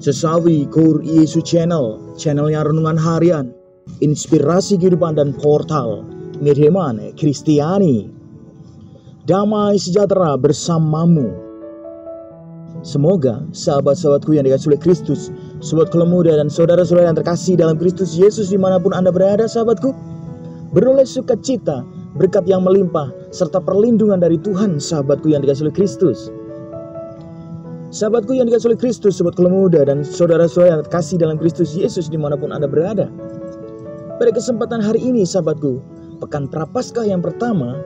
Sesawi Kur Yesus channelnya renungan harian, inspirasi kehidupan dan portal Mirheman Kristiani. Damai sejahtera bersamamu. Semoga sahabat-sahabatku yang dikasihi oleh Kristus, sobat Kolam Muda dan saudara-saudara yang terkasih dalam Kristus Yesus dimanapun Anda berada, sahabatku, beroleh sukacita, berkat yang melimpah, serta perlindungan dari Tuhan, sahabatku yang dikasihi oleh Kristus. Sahabatku yang dikasihi oleh Kristus, sobat Kolam Muda dan saudara-saudara yang terkasih dalam Kristus Yesus dimanapun Anda berada. Pada kesempatan hari ini, sahabatku, Pekan Prapaskah yang pertama,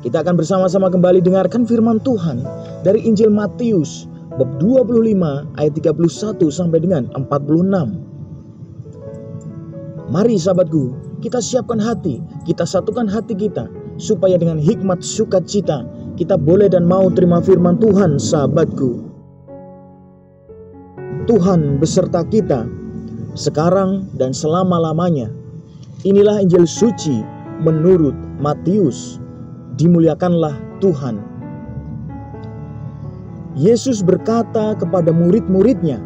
kita akan bersama-sama kembali dengarkan firman Tuhan dari Injil Matius bab 25 ayat 31 sampai dengan 46. Mari sahabatku, kita siapkan hati, kita satukan hati kita, supaya dengan hikmat sukacita kita boleh dan mau terima firman Tuhan, sahabatku. Tuhan beserta kita sekarang dan selama-lamanya. Inilah Injil suci menurut Matius. Dimuliakanlah Tuhan. Yesus berkata kepada murid-muridnya,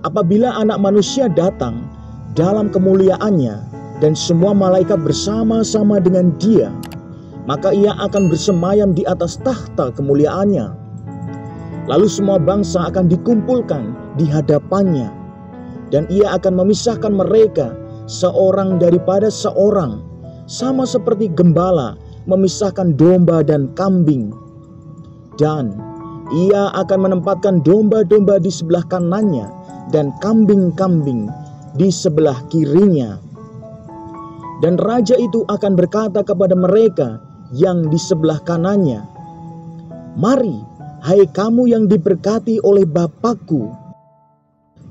apabila Anak Manusia datang dalam kemuliaannya dan semua malaikat bersama-sama dengan Dia, maka Ia akan bersemayam di atas tahta kemuliaannya. Lalu semua bangsa akan dikumpulkan di hadapannya, dan Ia akan memisahkan mereka seorang daripada seorang, sama seperti gembala memisahkan domba dan kambing. Dan Ia akan menempatkan domba-domba di sebelah kanannya dan kambing-kambing di sebelah kirinya. Dan raja itu akan berkata kepada mereka yang di sebelah kanannya, mari, hai kamu yang diberkati oleh Bapakku,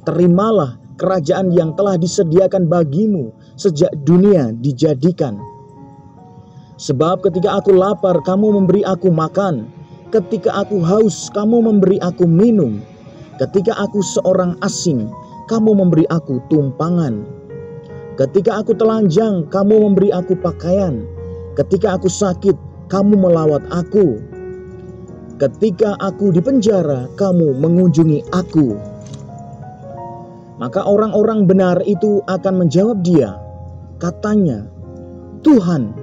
terimalah kerajaan yang telah disediakan bagimu sejak dunia dijadikan. Sebab ketika aku lapar, kamu memberi aku makan. Ketika aku haus, kamu memberi aku minum. Ketika aku seorang asing, kamu memberi aku tumpangan. Ketika aku telanjang, kamu memberi aku pakaian. Ketika aku sakit, kamu melawat aku. Ketika aku di penjara, kamu mengunjungi aku. Maka orang-orang benar itu akan menjawab Dia, katanya, Tuhan,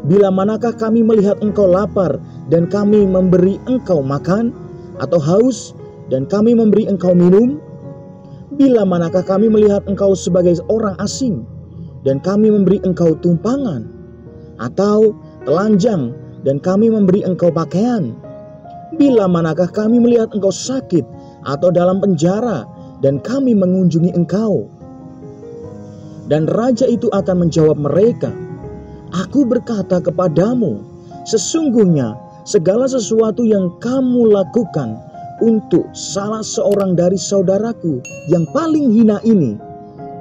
bila manakah kami melihat Engkau lapar dan kami memberi Engkau makan, atau haus dan kami memberi Engkau minum? Bila manakah kami melihat Engkau sebagai orang asing dan kami memberi Engkau tumpangan, atau telanjang dan kami memberi Engkau pakaian? Bila manakah kami melihat Engkau sakit atau dalam penjara dan kami mengunjungi Engkau? Dan raja itu akan menjawab mereka, aku berkata kepadamu, sesungguhnya segala sesuatu yang kamu lakukan untuk salah seorang dari saudaraku yang paling hina ini,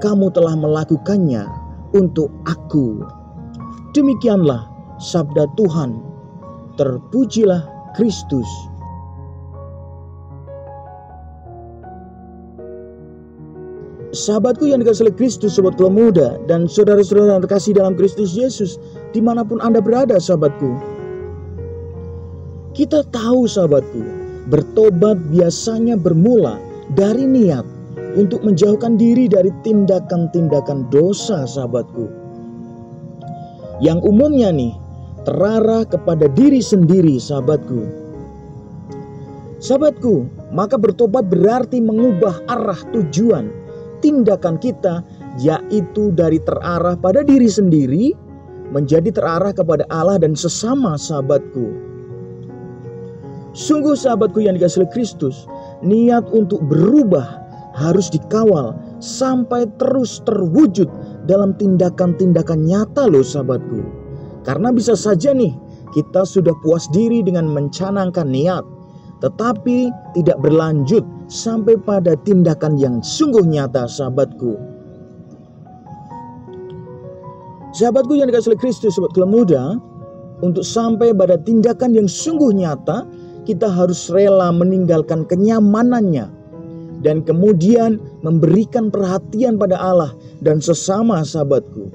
kamu telah melakukannya untuk aku. Demikianlah sabda Tuhan. Terpujilah Kristus. Sahabatku yang dikasihi oleh Kristus, sobat Kolam Muda dan saudara-saudara yang terkasih dalam Kristus Yesus dimanapun Anda berada, sahabatku. Kita tahu, sahabatku, bertobat biasanya bermula dari niat untuk menjauhkan diri dari tindakan-tindakan dosa, sahabatku, yang umumnya nih terarah kepada diri sendiri, sahabatku. Sahabatku, maka bertobat berarti mengubah arah tujuan tindakan kita, yaitu dari terarah pada diri sendiri menjadi terarah kepada Allah dan sesama, sahabatku. Sungguh, sahabatku yang dikasihi oleh Kristus, niat untuk berubah harus dikawal sampai terus terwujud dalam tindakan-tindakan nyata loh, sahabatku. Karena bisa saja nih kita sudah puas diri dengan mencanangkan niat, tetapi tidak berlanjut sampai pada tindakan yang sungguh nyata, sahabatku. Sahabatku yang dikasihi oleh Kristus, sobat Kolam Muda, untuk sampai pada tindakan yang sungguh nyata, kita harus rela meninggalkan kenyamanannya dan kemudian memberikan perhatian pada Allah dan sesama, sahabatku.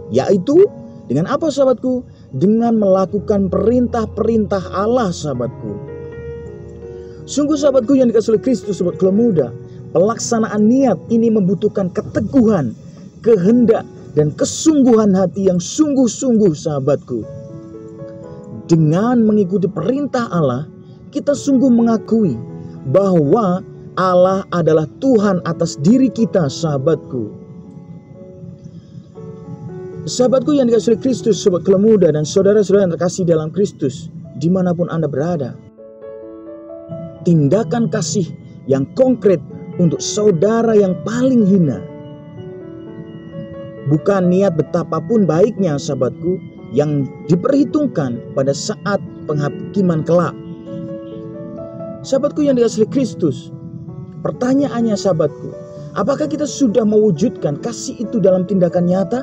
Yaitu dengan apa, sahabatku? Dengan melakukan perintah-perintah Allah, sahabatku. Sungguh, sahabatku yang dikasihi oleh Kristus, sobat Kolam Muda, Pelaksanaan niat ini membutuhkan keteguhan, kehendak, dan kesungguhan hati yang sungguh-sungguh, sahabatku. Dengan mengikuti perintah Allah, kita sungguh mengakui bahwa Allah adalah Tuhan atas diri kita, sahabatku. Sahabatku yang dikasihi Kristus, sobat Kelem Muda dan saudara-saudara yang terkasih dalam Kristus, dimanapun Anda berada, tindakan kasih yang konkret untuk saudara yang paling hina bukan niat betapapun baiknya, sahabatku, yang diperhitungkan pada saat penghakiman kelak. Sahabatku yang dikasihi Kristus, pertanyaannya, sahabatku, apakah kita sudah mewujudkan kasih itu dalam tindakan nyata?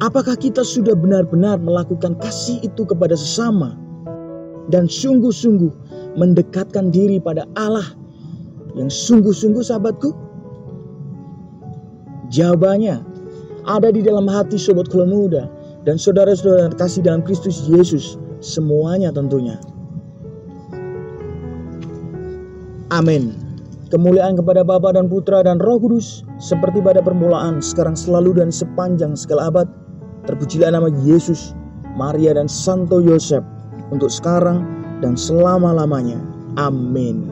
Apakah kita sudah benar-benar melakukan kasih itu kepada sesama dan sungguh-sungguh mendekatkan diri pada Allah yang sungguh-sungguh, sahabatku? Jawabannya ada di dalam hati sobat Kelem Muda dan saudara-saudara yang terkasih dalam Kristus Yesus semuanya tentunya. Amin. Kemuliaan kepada Bapa dan Putra dan Roh Kudus, seperti pada permulaan, sekarang, selalu, dan sepanjang segala abad. Terpujilah nama Yesus, Maria, dan Santo Yosef, untuk sekarang dan selama-lamanya. Amin.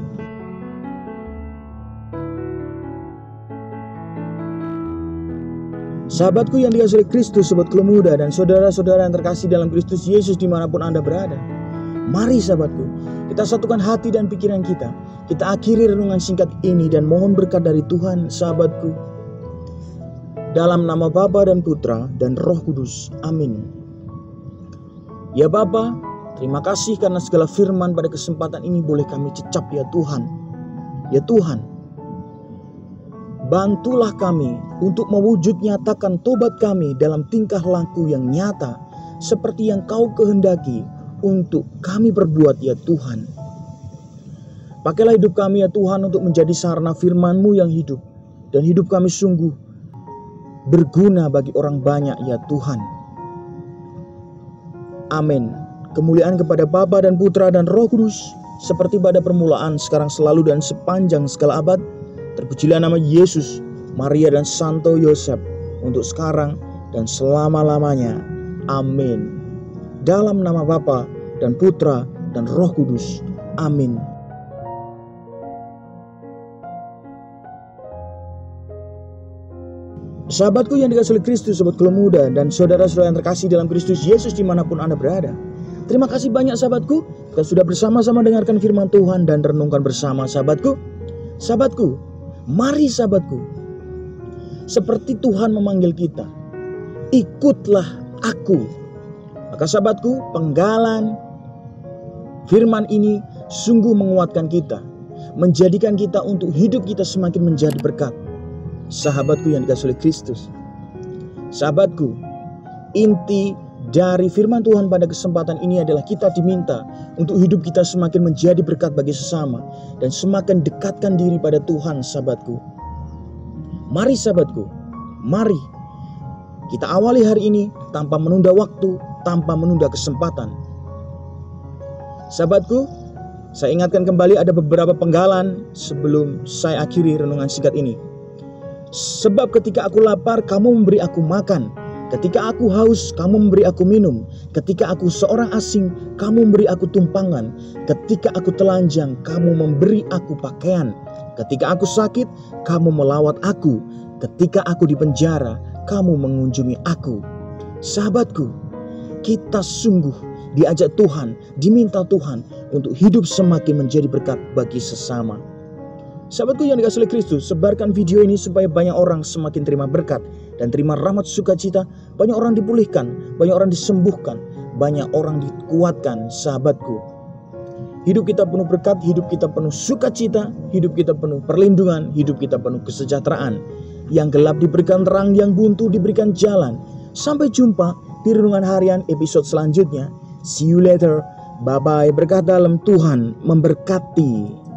Sahabatku yang dikasihi Kristus, sobat Kelem Muda dan saudara-saudara yang terkasih dalam Kristus Yesus dimanapun Anda berada, mari sahabatku, kita satukan hati dan pikiran kita. Kita akhiri renungan singkat ini dan mohon berkat dari Tuhan, sahabatku. Dalam nama Bapa dan Putra dan Roh Kudus. Amin. Ya Bapa, terima kasih karena segala firman pada kesempatan ini boleh kami cecap, ya Tuhan. Ya Tuhan, bantulah kami untuk mewujud nyatakan tobat kami dalam tingkah laku yang nyata, seperti yang Kau kehendaki untuk kami perbuat, ya Tuhan. Pakailah hidup kami, ya Tuhan, untuk menjadi sarana firman-Mu yang hidup, dan hidup kami sungguh berguna bagi orang banyak, ya Tuhan. Amin. Kemuliaan kepada Bapa dan Putra dan Roh Kudus, seperti pada permulaan, sekarang, selalu, dan sepanjang segala abad. Terpujilah nama Yesus, Maria, dan Santo Yosef, untuk sekarang dan selama-lamanya. Amin. Dalam nama Bapa dan Putra dan Roh Kudus. Amin. Sahabatku yang dikasihi Kristus, sobat Kelem Muda dan saudara-saudara yang terkasih dalam Kristus Yesus dimanapun Anda berada, terima kasih banyak, sahabatku. Kita sudah bersama-sama dengarkan firman Tuhan dan renungkan bersama, sahabatku. Sahabatku, mari sahabatku, seperti Tuhan memanggil kita, ikutlah aku. Maka sahabatku, penggalan firman ini sungguh menguatkan kita, menjadikan kita untuk hidup kita semakin menjadi berkat. Sahabatku yang dikasihi Kristus, sahabatku, inti dari firman Tuhan pada kesempatan ini adalah kita diminta untuk hidup kita semakin menjadi berkat bagi sesama dan semakin dekatkan diri pada Tuhan, sahabatku. Mari sahabatku, mari kita awali hari ini tanpa menunda waktu, tanpa menunda kesempatan. Sahabatku, saya ingatkan kembali ada beberapa penggalan sebelum saya akhiri renungan singkat ini. Sebab ketika aku lapar, kamu memberi aku makan. Ketika aku haus, kamu memberi aku minum. Ketika aku seorang asing, kamu memberi aku tumpangan. Ketika aku telanjang, kamu memberi aku pakaian. Ketika aku sakit, kamu melawat aku. Ketika aku di penjara, kamu mengunjungi aku. Sahabatku, kita sungguh diajak Tuhan, diminta Tuhan untuk hidup semakin menjadi berkat bagi sesama. Sahabatku yang dikasihi Kristus, sebarkan video ini supaya banyak orang semakin terima berkat dan terima rahmat sukacita. Banyak orang dipulihkan, banyak orang disembuhkan, banyak orang dikuatkan, sahabatku. Hidup kita penuh berkat, hidup kita penuh sukacita, hidup kita penuh perlindungan, hidup kita penuh kesejahteraan. Yang gelap diberikan terang, yang buntu diberikan jalan. Sampai jumpa di renungan harian episode selanjutnya. See you later. Bye-bye. Berkat dalam Tuhan memberkati.